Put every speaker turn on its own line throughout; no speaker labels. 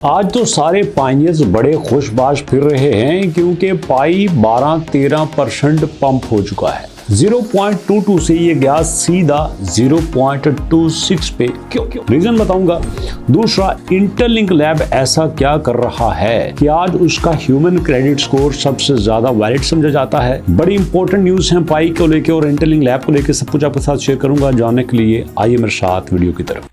आज तो सारे पाइनियर्स बड़े खुशबाश फिर रहे हैं क्योंकि पाई 12-13% पंप हो चुका है। 0.22 से ये गया सीधा 0.26 पे। क्यों रीजन बताऊंगा। दूसरा, इंटरलिंक लैब ऐसा क्या कर रहा है कि आज उसका ह्यूमन क्रेडिट स्कोर सबसे ज्यादा वैलिड समझा जाता है। बड़ी इंपॉर्टेंट न्यूज है पाई को लेकर और इंटरलिंक लैब को लेकर, सब कुछ आपके साथ शेयर करूंगा। जानने के लिए आइए मेरे साथ वीडियो की तरफ।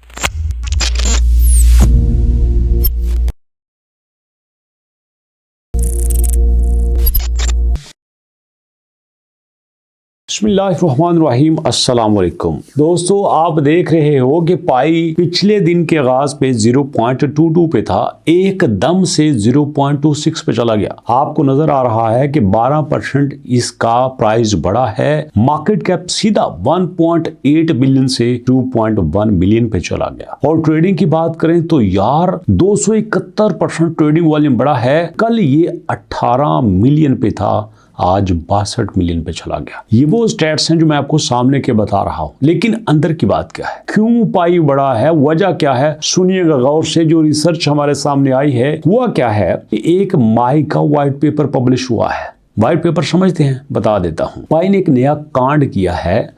बिस्मिल्लाहिर्रहमानिर्रहीम, अस्सलाम वालेकुम। दोस्तों, आप देख रहे हो कि पाई पिछले दिन के आगाज पे 0.22 पे था, एकदम से 0.26 पे चला गया। आपको नजर आ रहा है कि 12% इसका प्राइस बढ़ा है। मार्केट कैप सीधा 1.8 बिलियन से 2.1 बिलियन पे चला गया। और ट्रेडिंग की बात करें तो यार 271% ट्रेडिंग वॉल्यूम बढ़ा है। कल ये 18 मिलियन पे था, आज 62 मिलियन पे चला गया। ये वो स्टैट्स हैं जो मैं आपको सामने के बता रहा हूं, लेकिन अंदर की बात क्या है, क्यों पाई बढ़ा है, वजह क्या है, सुनिएगा गौर से। जो रिसर्च हमारे सामने आई है हुआ क्या है, एक माई का व्हाइट पेपर पब्लिश हुआ है। व्हाइट पेपर समझते हैं, बता देता हूं। पाई ने एक नया कांड किया है।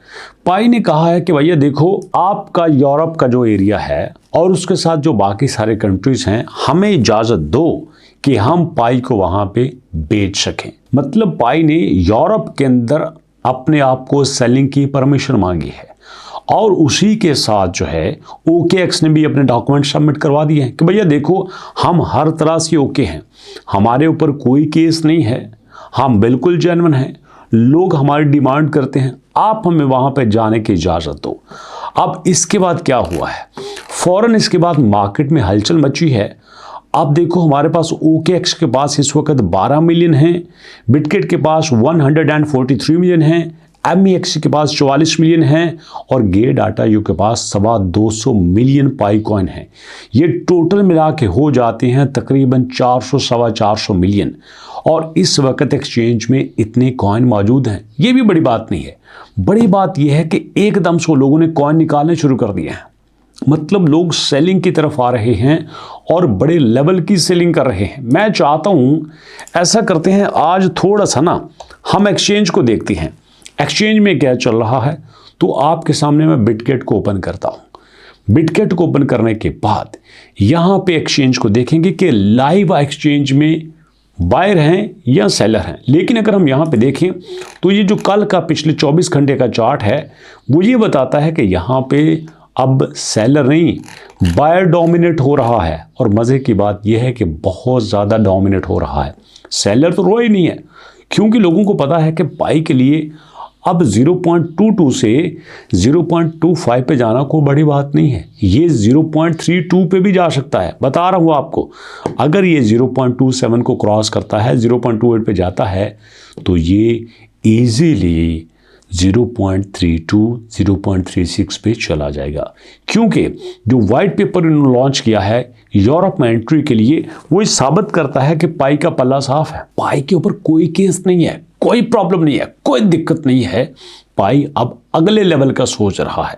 पाई ने कहा है कि भैया देखो, आपका यूरोप का जो एरिया है और उसके साथ जो बाकी सारे कंट्रीज हैं, हमें इजाजत दो कि हम पाई को वहां पे बेच सकें। मतलब पाई ने यूरोप के अंदर अपने आप को सेलिंग की परमिशन मांगी है और उसी के साथ जो है OKX ने भी अपने डॉक्यूमेंट सबमिट करवा दिए हैं कि भैया देखो, हम हर तरह से ओके हैं, हमारे ऊपर कोई केस नहीं है, हम बिल्कुल जेन्युइन हैं, लोग हमारी डिमांड करते हैं, आप हमें वहां पे जाने की इजाजत दो। अब इसके बाद क्या हुआ है, फौरन इसके बाद मार्केट में हलचल मची है। अब देखो, हमारे पास OKX के पास इस वक्त 12 मिलियन हैं, बिटकेट के पास 143 मिलियन हैं, MEX के पास 44 मिलियन हैं और गे डाटा यू के पास 225 मिलियन पाई कॉइन हैं। ये टोटल मिला के हो जाते हैं तकरीबन 400-425 मिलियन। और इस वक्त एक्सचेंज में इतने कॉइन मौजूद हैं। ये भी बड़ी बात नहीं है। बड़ी बात यह है कि एकदम से लोगों ने कॉइन निकालने शुरू कर दिए हैं। मतलब लोग सेलिंग की तरफ आ रहे हैं और बड़े लेवल की सेलिंग कर रहे हैं। मैं चाहता हूं ऐसा करते हैं, आज थोड़ा सा ना हम एक्सचेंज को देखते हैं, एक्सचेंज में क्या चल रहा है। तो आपके सामने मैं बिटकेट को ओपन करता हूं। बिटकेट को ओपन करने के बाद यहां पे एक्सचेंज को देखेंगे कि लाइव एक्सचेंज में बायर हैं या सेलर हैं। लेकिन अगर हम यहां पे देखें तो ये जो कल का पिछले 24 घंटे का चार्ट है वो ये बताता है कि यहां पे अब सेलर नहीं, बायर डोमिनेट हो रहा है। और मज़े की बात यह है कि बहुत ज़्यादा डोमिनेट हो रहा है, सेलर तो रो ही नहीं है। क्योंकि लोगों को पता है कि पाई के लिए अब 0.22 से 0.25 पे जाना कोई बड़ी बात नहीं है। ये 0.32 पे भी जा सकता है, बता रहा हूँ आपको। अगर ये 0.27 को क्रॉस करता है, 0.28 पे जाता है, तो ये ईजीली 0.32, 0.36 पे चला जाएगा। क्योंकि जो व्हाइट पेपर इन्होंने लॉन्च किया है यूरोप में एंट्री के लिए, वो साबित करता है कि पाई का पल्ला साफ है। पाई के ऊपर कोई केस नहीं है, कोई प्रॉब्लम नहीं है, कोई दिक्कत नहीं है। पाई अब अगले लेवल का सोच रहा है।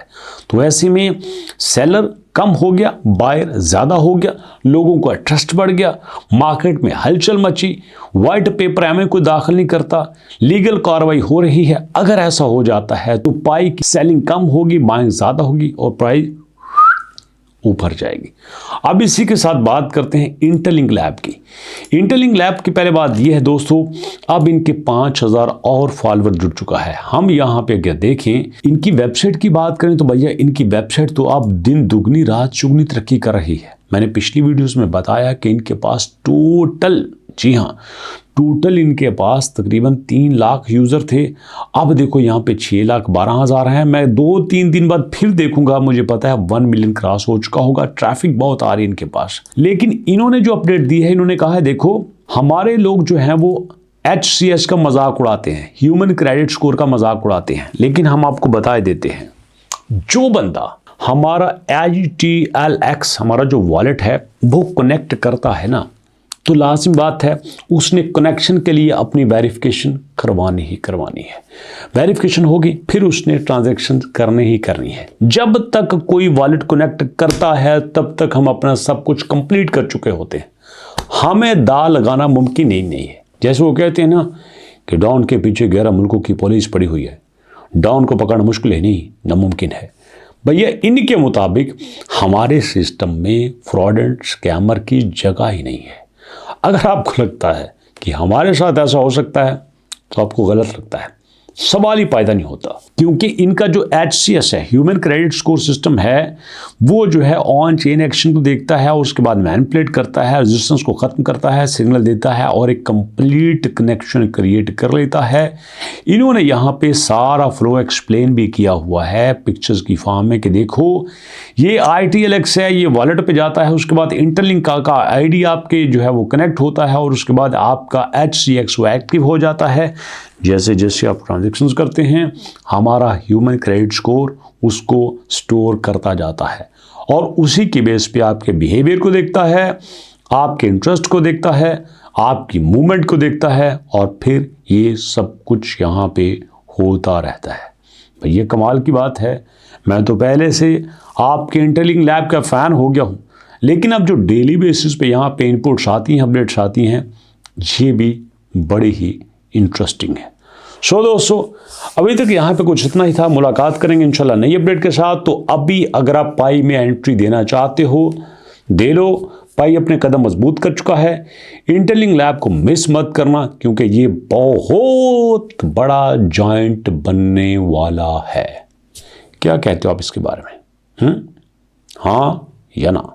तो ऐसे में सेलर कम हो गया, बायर ज्यादा हो गया, लोगों का ट्रस्ट बढ़ गया, मार्केट में हलचल मची। व्हाइट पेपर एमए कोई दाखिल नहीं करता, लीगल कार्रवाई हो रही है। अगर ऐसा हो जाता है तो पाई की सेलिंग कम होगी, बाइंग ज्यादा होगी और प्राइस ऊपर जाएगी। अब इसी के साथ बात करते हैं इंटरलिंक लैब की। इंटरलिंक लैब की पहले बात यह है दोस्तों, अब इनके 5000 और फॉलोअर जुड़ चुका है। हम यहाँ पे अगर देखें इनकी वेबसाइट की बात करें तो भैया इनकी वेबसाइट तो अब दिन दुगनी रात चुगनी तरक्की कर रही है। मैंने पिछली वीडियोस में बताया कि इनके पास टोटल, जी हाँ, टोटल इनके पास तकरीबन 3 लाख यूज़र थे। अब देखो यहाँ पे 6,12,000 हैं। मैं 2-3 दिन बाद फिर देखूंगा, मुझे पता है 1 मिलियन क्रॉस हो चुका होगा। ट्रैफिक बहुत आ रही है इनके पास। लेकिन इन्होंने जो अपडेट दी है, इन्होंने कहा है देखो, हमारे लोग जो हैं वो HCS का मजाक उड़ाते हैं, ह्यूमन क्रेडिट स्कोर का मजाक उड़ाते हैं। लेकिन हम आपको बता देते हैं, जो बंदा हमारा HTLX हमारा जो वॉलेट है वो कनेक्ट करता है ना, तो लाजिम बात है उसने कनेक्शन के लिए अपनी वेरिफिकेशन करवानी ही करवानी है। वेरिफिकेशन होगी फिर उसने ट्रांजैक्शन करनी ही करनी है। जब तक कोई वॉलेट कनेक्ट करता है तब तक हम अपना सब कुछ कंप्लीट कर चुके होते हैं। हमें दा लगाना मुमकिन ही नहीं है। जैसे वो कहते हैं ना कि डॉन के पीछे 11 मुल्कों की पुलिस पड़ी हुई है, डॉन को पकड़ना मुश्किल है नहीं, नामुमकिन है। भैया इनके मुताबिक हमारे सिस्टम में फ्रॉड एंड स्कैमर की जगह ही नहीं है। अगर आपको लगता है कि हमारे साथ ऐसा हो सकता है तो आपको गलत लगता है, सवाल ही पैदा नहीं होता। क्योंकि इनका जो HCS है, ह्यूमन क्रेडिट स्कोर सिस्टम है, वो जो है ऑन चेन एक्शन को देखता है, उसके बाद मैनिपुलेट करता है, रेजिस्टेंस को ख़त्म करता है, सिग्नल देता है और एक कंप्लीट कनेक्शन क्रिएट कर लेता है। इन्होंने यहाँ पे सारा फ्लो एक्सप्लेन भी किया हुआ है पिक्चर्स की फॉर्म में कि देखो ये ITLX है, ये वॉलेट पे जाता है, उसके बाद इंटरलिंक का ID आपके जो है वो कनेक्ट होता है और उसके बाद आपका HCX वो एक्टिव हो जाता है। जैसे जैसे आप ट्रांजैक्शंस करते हैं हमारा ह्यूमन क्रेडिट स्कोर उसको स्टोर करता जाता है और उसी के बेस पे आपके बिहेवियर को देखता है, आपके इंटरेस्ट को देखता है, आपकी मूवमेंट को देखता है और फिर ये सब कुछ यहाँ पे होता रहता है। भाई ये कमाल की बात है। मैं तो पहले से आपके इंटरलिंक लैब का फ़ैन हो गया हूँ, लेकिन अब जो डेली बेसिस पे यहाँ पे इनपुट्स आती हैं, अपडेट्स आती हैं, ये भी बड़ी ही इंटरेस्टिंग है। सो दोस्तों अभी तक यहाँ पे कुछ इतना ही था। मुलाकात करेंगे इंशाल्लाह नई अपडेट के साथ। तो अभी अगर आप पाई में एंट्री देना चाहते हो दे लो, पाई अपने कदम मजबूत कर चुका है। इंटरलिंक लैब को मिस मत करना क्योंकि ये बहुत बड़ा जॉइंट बनने वाला है। क्या कहते हो आप इसके बारे में? हाँ या ना?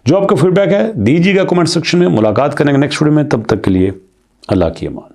जो आपका फीडबैक है दीजिएगा कमेंट सेक्शन में। मुलाकात करेंगे नेक्स्ट वीडियो में, तब तक के लिए अल्लाह की अमान।